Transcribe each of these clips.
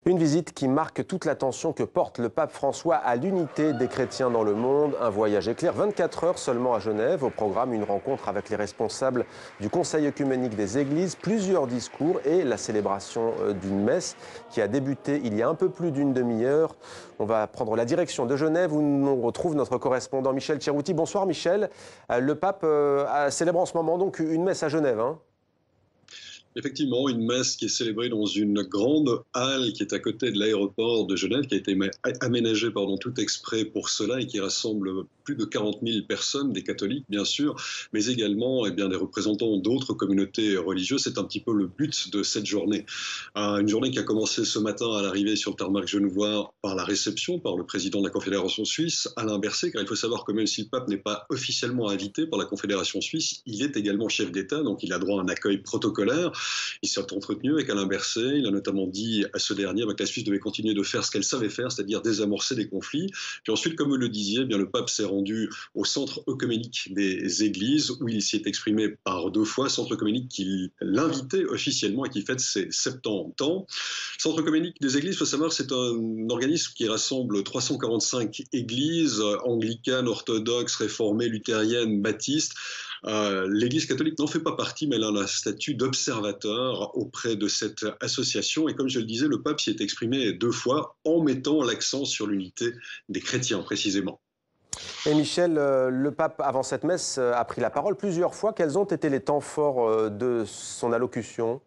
Une visite qui marque toute l'attention que porte le pape François à l'unité des chrétiens dans le monde. Un voyage éclair, 24 heures seulement à Genève. Au programme, une rencontre avec les responsables du Conseil œcuménique des Églises, plusieurs discours et la célébration d'une messe qui a débuté il y a un peu plus d'une demi-heure. On va prendre la direction de Genève où on retrouve notre correspondant Michel Cerutti. Bonsoir Michel. Le pape célèbre en ce moment donc une messe à Genève. Effectivement, une messe qui est célébrée dans une grande halle qui est à côté de l'aéroport de Genève, qui a été aménagée tout exprès pour cela et qui rassemble plus de 40 000 personnes, des catholiques bien sûr, mais également des représentants d'autres communautés religieuses. C'est un petit peu le but de cette journée. Une journée qui a commencé ce matin à l'arrivée sur le tarmac genevois par la réception par le président de la Confédération suisse, Alain Berset, car il faut savoir que même si le pape n'est pas officiellement invité par la Confédération suisse, il est également chef d'État, donc il a droit à un accueil protocolaire. Il s'est entretenu avec Alain Berset. Il a notamment dit à ce dernier que la Suisse devait continuer de faire ce qu'elle savait faire, c'est-à-dire désamorcer les conflits. Puis ensuite, comme vous le disiez, le pape s'est rendu au centre œcuménique des Églises, où il s'y est exprimé par 2 fois. Centre œcuménique qui l'invitait officiellement et qui fête ses 70 ans. Centre œcuménique des Églises, il faut savoir, c'est un organisme qui rassemble 345 églises anglicanes, orthodoxes, réformées, luthériennes, baptistes. L'Église catholique n'en fait pas partie, mais elle a un statut d'observateur auprès de cette association. Et comme je le disais, le pape s'y est exprimé 2 fois en mettant l'accent sur l'unité des chrétiens, précisément. Et Michel, le pape, avant cette messe, a pris la parole plusieurs fois. Quels ont été les temps forts de son allocution ?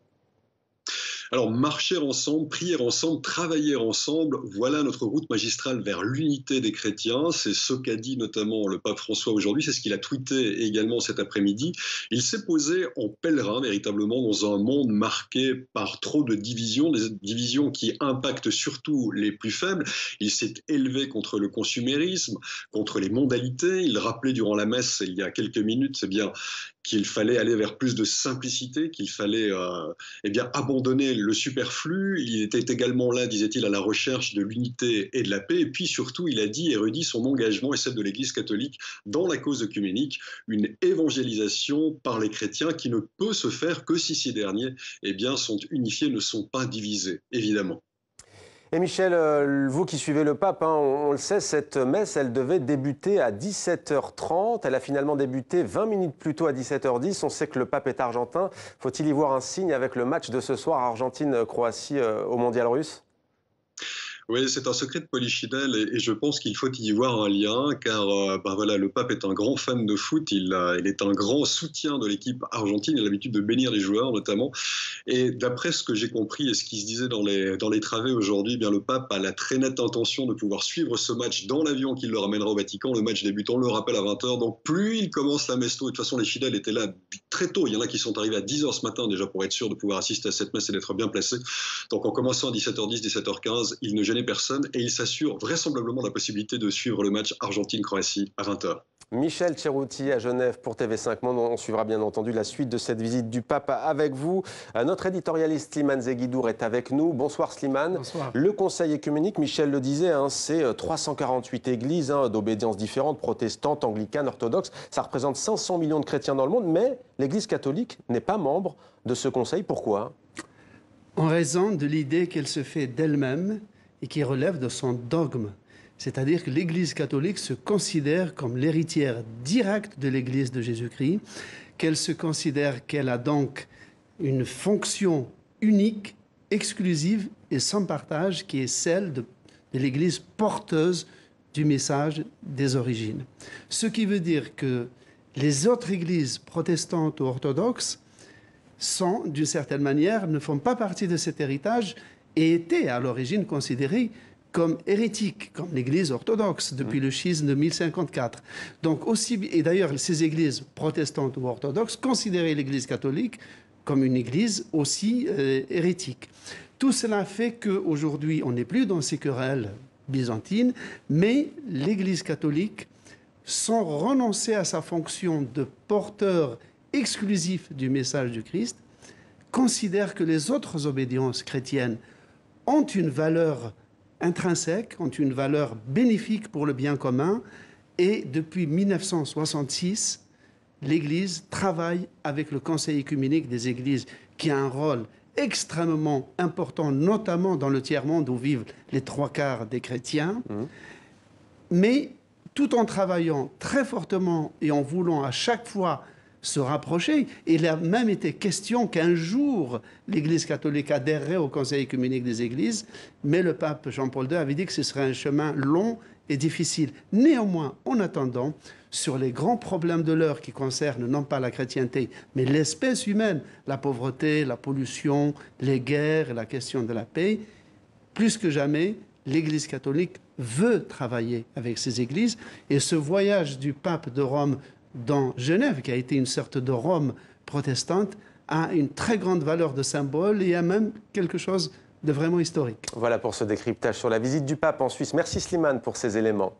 Alors, marcher ensemble, prier ensemble, travailler ensemble, voilà notre route magistrale vers l'unité des chrétiens. C'est ce qu'a dit notamment le pape François aujourd'hui, c'est ce qu'il a tweeté également cet après-midi. Il s'est posé en pèlerin véritablement dans un monde marqué par trop de divisions, des divisions qui impactent surtout les plus faibles. Il s'est élevé contre le consumérisme, contre les mondanités. Il rappelait durant la messe, il y a quelques minutes, qu'il fallait aller vers plus de simplicité, qu'il fallait abandonner le superflu. Il était également là, disait-il, à la recherche de l'unité et de la paix. Et puis surtout, il a dit et redit son engagement et celle de l'Église catholique dans la cause œcuménique, une évangélisation par les chrétiens qui ne peut se faire que si ces derniers sont unifiés, ne sont pas divisés, évidemment. Et Michel, vous qui suivez le pape, on le sait, cette messe, elle devait débuter à 17h30. Elle a finalement débuté 20 minutes plus tôt à 17h10. On sait que le pape est argentin. Faut-il y voir un signe avec le match de ce soir Argentine-Croatie au Mondial russe ? Oui, c'est un secret de Polichinelle et je pense qu'il faut y voir un lien car le pape est un grand fan de foot, il est un grand soutien de l'équipe argentine, il a l'habitude de bénir les joueurs notamment. Et d'après ce que j'ai compris et ce qui se disait dans les travées aujourd'hui, le pape a la très nette intention de pouvoir suivre ce match dans l'avion qui le ramènera au Vatican. Le match débutant, on le rappelle, à 20h. Donc plus il commence la messe tôt, et de toute façon les fidèles étaient là très tôt, il y en a qui sont arrivés à 10h ce matin déjà pour être sûr de pouvoir assister à cette messe et d'être bien placés. Donc en commençant à 17h10, 17h15, il ne gênait personne et il s'assure vraisemblablement la possibilité de suivre le match Argentine-Croatie à 20h. Michel Cerutti à Genève pour TV5 Monde. On suivra bien entendu la suite de cette visite du pape avec vous. Notre éditorialiste Slimane Zeguidour est avec nous. Bonsoir Slimane. Bonsoir. Le Conseil œcuménique, Michel le disait, c'est 348 églises d'obédiences différentes, protestantes, anglicanes, orthodoxes. Ça représente 500 millions de chrétiens dans le monde, mais l'Église catholique n'est pas membre de ce Conseil. Pourquoi ? En raison de l'idée qu'elle se fait d'elle-même et qui relève de son dogme. C'est-à-dire que l'Église catholique se considère comme l'héritière directe de l'Église de Jésus-Christ, qu'elle se considère qu'elle a donc une fonction unique, exclusive et sans partage, qui est celle de l'Église porteuse du message des origines. Ce qui veut dire que les autres églises protestantes ou orthodoxes sont, d'une certaine manière, ne font pas partie de cet héritage et étaient à l'origine considérées comme hérétiques, comme l'Église orthodoxe depuis le schisme de 1054. Donc et d'ailleurs, ces églises protestantes ou orthodoxes considéraient l'Église catholique comme une église aussi hérétique. Tout cela fait qu'aujourd'hui, on n'est plus dans ces querelles byzantines, mais l'Église catholique, sans renoncer à sa fonction de porteur exclusif du message du Christ, considère que les autres obédiences chrétiennes ont une valeur intrinsèques, ont une valeur bénéfique pour le bien commun. Et depuis 1966, l'Église travaille avec le Conseil œcuménique des Églises, qui a un rôle extrêmement important, notamment dans le tiers-monde où vivent les 3/4 des chrétiens, mais tout en travaillant très fortement et en voulant à chaque fois se rapprocher. Il a même été question qu'un jour, l'Église catholique adhérerait au Conseil œcuménique des Églises, mais le pape Jean-Paul II avait dit que ce serait un chemin long et difficile. Néanmoins, en attendant, sur les grands problèmes de l'heure qui concernent non pas la chrétienté, mais l'espèce humaine, la pauvreté, la pollution, les guerres, la question de la paix, plus que jamais, l'Église catholique veut travailler avec ces églises. Et ce voyage du pape de Rome dans Genève, qui a été une sorte de Rome protestante, a une très grande valeur de symbole et a même quelque chose de vraiment historique. Voilà pour ce décryptage sur la visite du pape en Suisse. Merci Slimane pour ces éléments.